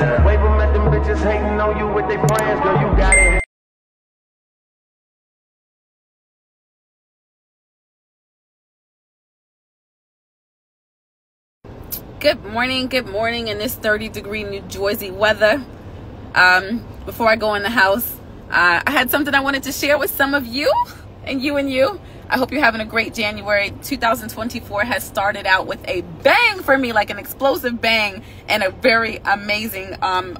Wave them at them bitches hating on you with their friends, girl, you got it. Good morning in this 30-degree New Jersey weather. Before I go in the house, I had something I wanted to share with some of you and you. I hope you're having a great January. 2024 has started out with a bang for me, like an explosive bang, and a very amazing, an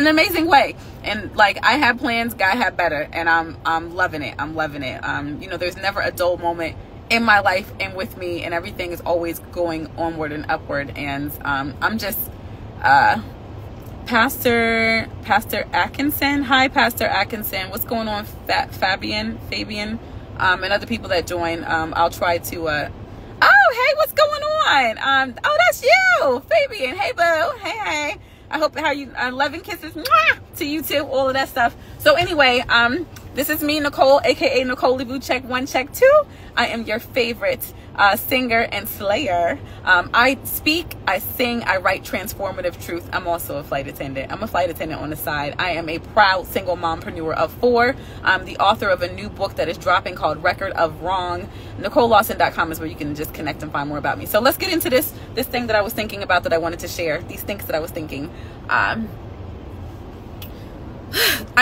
amazing way. And like, I had plans, God had better, and I'm loving it. I'm loving it. You know, there's never a dull moment in my life and with me, and everything is always going onward and upward. And I'm just Pastor Atkinson. Hi, Pastor Atkinson. What's going on, Fabian, and other people that join? I'll try to. Oh, hey, what's going on? Oh, that's you, Fabian. Hey, boo. Hey. I hope how you. 11 kisses to you too. All of that stuff. So anyway, this is me, Nicole, aka Nicole Lebu. Check 1, check 2. I am your favorite singer and slayer. I speak, I sing, I write transformative truth. I'm also a flight attendant. I'm a flight attendant on the side. I am a proud single mompreneur of 4. I'm the author of a new book that is dropping called Record of Wrong. NicoleLawson.com is where you can just connect and find more about me. So let's get into this thing that I was thinking about, that I wanted to share. These things that I was thinking. I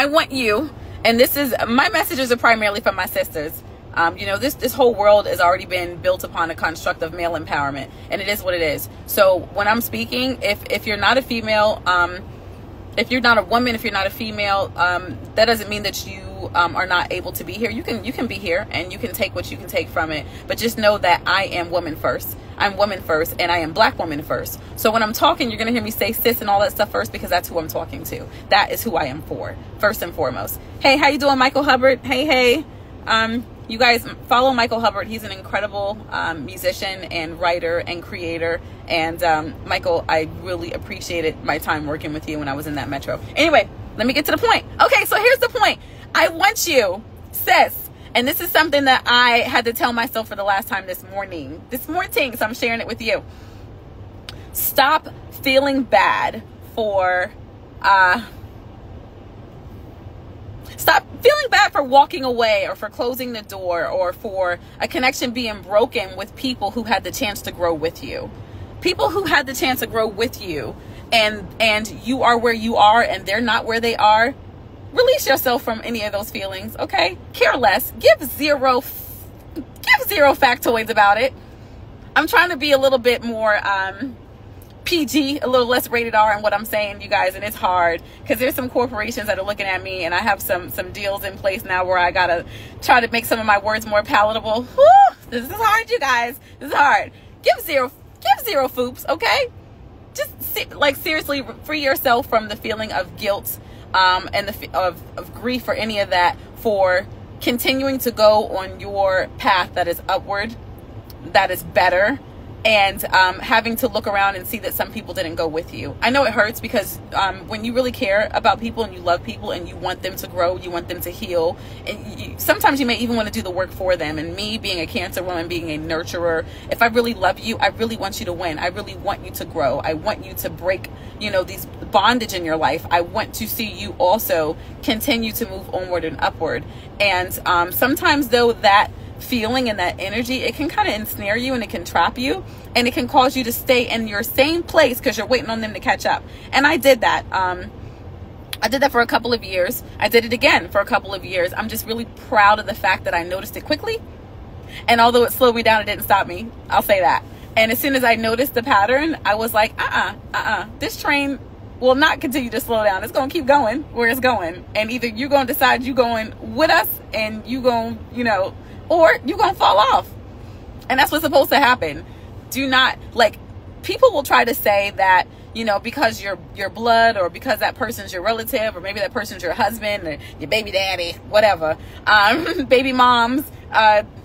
want you, and this is, my messages are primarily for my sisters. You know, this whole world has already been built upon a construct of male empowerment, and it is what it is. So when I'm speaking, if you're not a female, if you're not a woman, if you're not a female, that doesn't mean that you are not able to be here. You can be here, and you can take what you can take from it. But just know that I am woman first. I'm woman first, and I am black woman first. So when I'm talking, you're gonna hear me say sis and all that stuff first, because that's who I'm talking to. That is who I am for, first and foremost. Hey, how you doing, Michael Hubbard? Hey. You guys follow Michael Hubbard. He's an incredible musician and writer and creator. And Michael, I really appreciated my time working with you when I was in that metro. Anyway, let me get to the point. Okay, so here's the point. I want you, sis, and this is something that I had to tell myself for the last time this morning, so I'm sharing it with you. Stop feeling bad for Stop feeling bad for walking away, or for closing the door, or for a connection being broken with people who had the chance to grow with you. People who had the chance to grow with you, and you are where you are and they're not where they are. Release yourself from any of those feelings, okay? Care less. Give zero factoids about it. I'm trying to be a little bit more PG, a little less rated R in what I'm saying, you guys, and it's hard because there's some corporations that are looking at me, and I have some deals in place now where I gotta try to make some of my words more palatable. Whew, this is hard, you guys. This is hard. Give zero foops, okay? Just seriously, free yourself from the feeling of guilt and of grief, or any of that, for continuing to go on your path that is upward, that is better. And having to look around and see that some people didn't go with you. I know it hurts, because when you really care about people and you love people and you want them to grow, you want them to heal, and sometimes you may even want to do the work for them. And me, being a Cancer woman, being a nurturer, if I really love you, I really want you to win. I really want you to grow. I want you to break, these bondage in your life. I want to see you also continue to move onward and upward. And sometimes, though, that feeling and that energy, it can kind of ensnare you, and it can trap you, and it can cause you to stay in your same place because you're waiting on them to catch up. And I did that. I did that for a couple of years. I did it again for a couple of years. I'm just really proud of the fact that I noticed it quickly. And although it slowed me down, it didn't stop me. I'll say that. And as soon as I noticed the pattern, I was like, this train will not continue to slow down. It's going to keep going where it's going. And either you're going to decide you're going with us, and you going, or you're going to fall off. And that's what's supposed to happen. Do not, people will try to say that, because your blood, or because that person's your relative, or maybe that person's your husband, or your baby daddy, whatever, baby moms,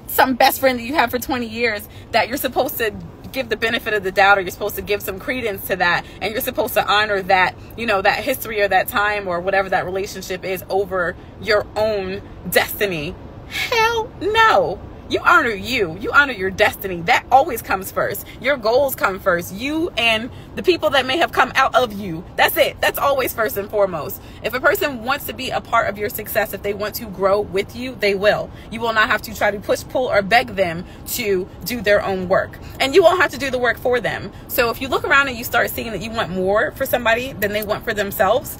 some best friend that you have for 20 years, that you're supposed to give the benefit of the doubt, or you're supposed to give some credence to that, and you're supposed to honor that, that history, or that time, or whatever that relationship is, over your own destiny. Hell no. You honor you. You honor your destiny. That always comes first. Your goals come first. You and the people that may have come out of you. That's it. That's always first and foremost. If a person wants to be a part of your success, if they want to grow with you, they will. You will not have to try to push, pull, or beg them to do their own work. And you won't have to do the work for them. So if you look around and you start seeing that you want more for somebody than they want for themselves,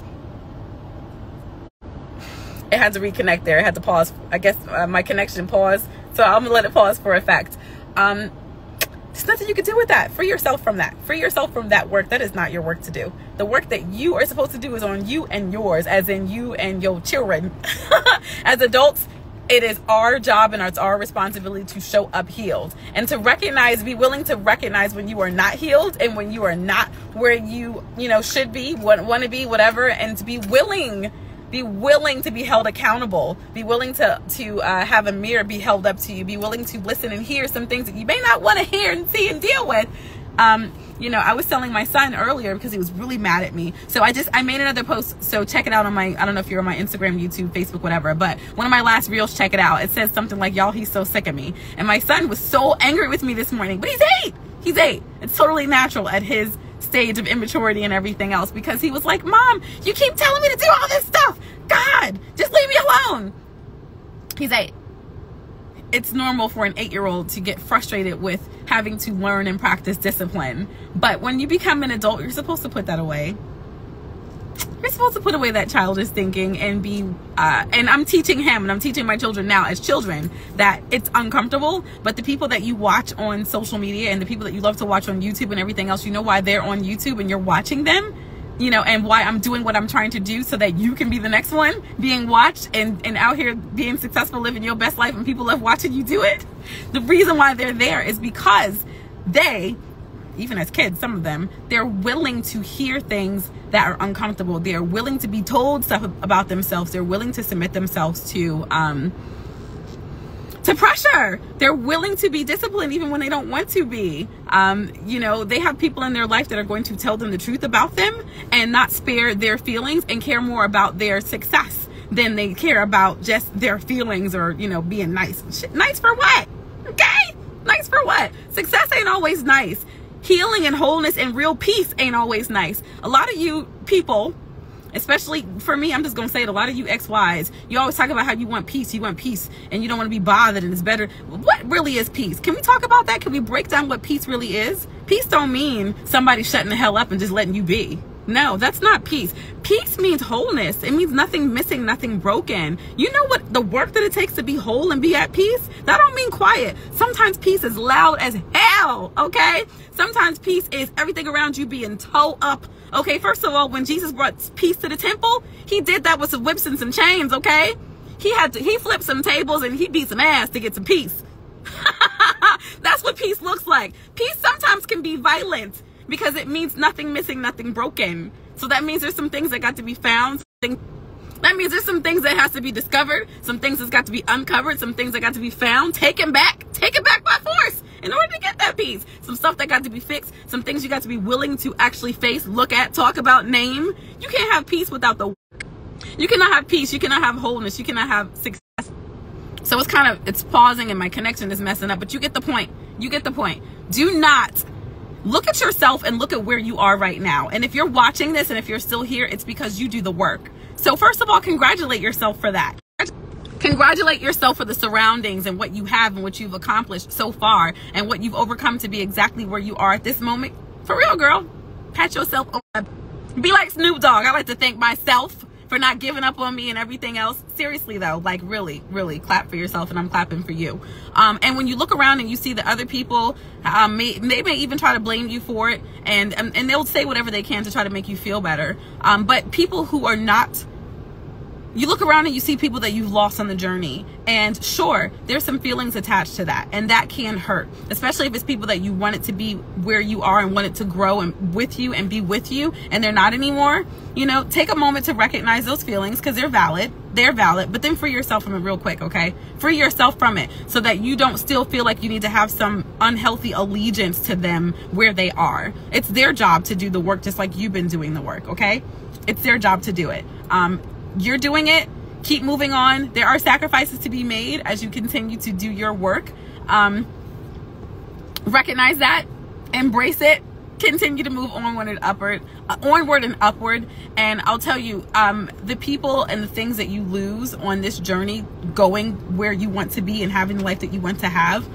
it had to reconnect there. It had to pause. I guess my connection paused. So I'm gonna let it pause for effect. There's nothing you can do with that. Free yourself from that. Free yourself from that work. That is not your work to do. The work that you are supposed to do is on you and yours, as in you and your children. As adults, it is our job and it's our responsibility to show up healed and to recognize, be willing to recognize when you are not healed and when you are not where you should be, want to be, whatever, and to be willing to be held accountable, be willing to have a mirror be held up to you, be willing to listen and hear some things that you may not want to hear and see and deal with. I was telling my son earlier because he was really mad at me. So I made another post. So check it out on I don't know if you're on my Instagram, YouTube, Facebook, whatever, but one of my last reels, check it out. It says something like, y'all, he's so sick of me. And my son was so angry with me this morning, but he's 8. He's 8. It's totally natural at his stage of immaturity and everything else, because he was like, Mom, you keep telling me to do all this stuff. God, just leave me alone. He's 8. It's normal for an 8-year-old to get frustrated with having to learn and practice discipline. But when you become an adult, you're supposed to put that away. You're supposed to put away that childish thinking and be, and I'm teaching him and I'm teaching my children now as children that it's uncomfortable, but the people that you watch on social media and the people that you love to watch on YouTube and everything else, you know why they're on YouTube and you're watching them, and why I'm doing what I'm trying to do so that you can be the next one being watched and out here being successful, living your best life, and people love watching you do it. The reason why they're there is because they, even as kids, some of them, they're willing to hear things that are uncomfortable. They're willing to be told stuff about themselves. They're willing to submit themselves to pressure. They're willing to be disciplined even when they don't want to be. They have people in their life that are going to tell them the truth about them and not spare their feelings and care more about their success than they care about just their feelings or, being nice. Nice for what? Okay? Nice for what? Success ain't always nice. Healing and wholeness and real peace ain't always nice. A lot of you people, especially for me, I'm just going to say it, a lot of you XYs, you always talk about how you want peace, and you don't want to be bothered, and it's better. What really is peace? Can we talk about that? Can we break down what peace really is? Peace don't mean somebody shutting the hell up and just letting you be. No, that's not peace. Peace means wholeness. It means nothing missing, nothing broken. You know what the work that it takes to be whole and be at peace? That don't mean quiet. Sometimes peace is loud as hell, okay? Sometimes peace is everything around you being towed up. Okay, first of all, when Jesus brought peace to the temple, he did that with some whips and some chains, okay? He flipped some tables and he beat some ass to get some peace. That's what peace looks like. Peace sometimes can be violent because it means nothing missing, nothing broken. So that means there's some things that got to be found. That means there's some things that has to be discovered, some things that's got to be uncovered, some things that got to be found, taken back by force in order to get that peace. Some stuff that got to be fixed, some things you got to be willing to actually face, look at, talk about, name. You can't have peace without the work. You cannot have peace, you cannot have wholeness, you cannot have success. So it's pausing and my connection is messing up, but you get the point. You get the point. Do not look at yourself and look at where you are right now. And if you're watching this and if you're still here, it's because you do the work. So first of all, congratulate yourself for that. Congratulate yourself for the surroundings and what you have and what you've accomplished so far and what you've overcome to be exactly where you are at this moment. For real, girl. Pat yourself on. Be like Snoop Dogg. I like to thank myself for not giving up on me and everything else. Seriously though, like really, really clap for yourself, and I'm clapping for you. And when you look around and you see the other people, they may even try to blame you for it, and they'll say whatever they can to try to make you feel better. But people who are not, you look around and you see people that you've lost on the journey, and sure, there's some feelings attached to that, and that can hurt, especially if it's people that you want it to be where you are and want it to grow and with you and be with you, and they're not anymore. Take a moment to recognize those feelings because they're valid, but then free yourself from it real quick, okay? Free yourself from it so that you don't still feel like you need to have some unhealthy allegiance to them where they are. It's their job to do the work just like you've been doing the work, okay? It's their job to do it. You're doing it. keep moving on. There are sacrifices to be made as you continue to do your work. Recognize that, embrace it, continue to move onward and upward, and I'll tell you, the people and the things that you lose on this journey, going where you want to be and having the life that you want to have,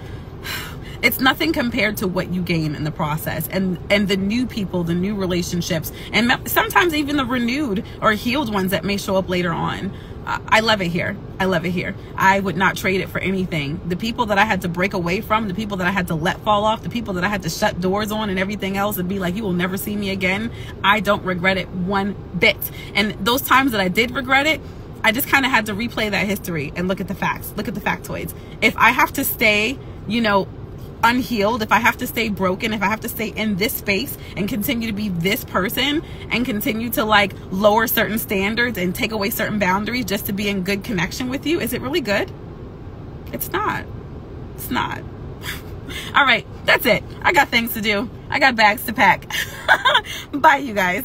it's nothing compared to what you gain in the process, and the new people, the new relationships, and sometimes even the renewed or healed ones that may show up later on. I love it here. I love it here. I would not trade it for anything. The people that I had to break away from, the people that I had to let fall off, the people that I had to shut doors on and everything else and be like, you will never see me again, I don't regret it one bit. And those times that I did regret it, I just kind of had to replay that history and look at the facts, look at the factoids. If I have to stay, you know, unhealed, if I have to stay broken, if I have to stay in this space and continue to be this person and continue to like lower certain standards and take away certain boundaries just to be in good connection with you, is it really good? It's not. It's not. All right, that's it. I got things to do. I got bags to pack. Bye, you guys.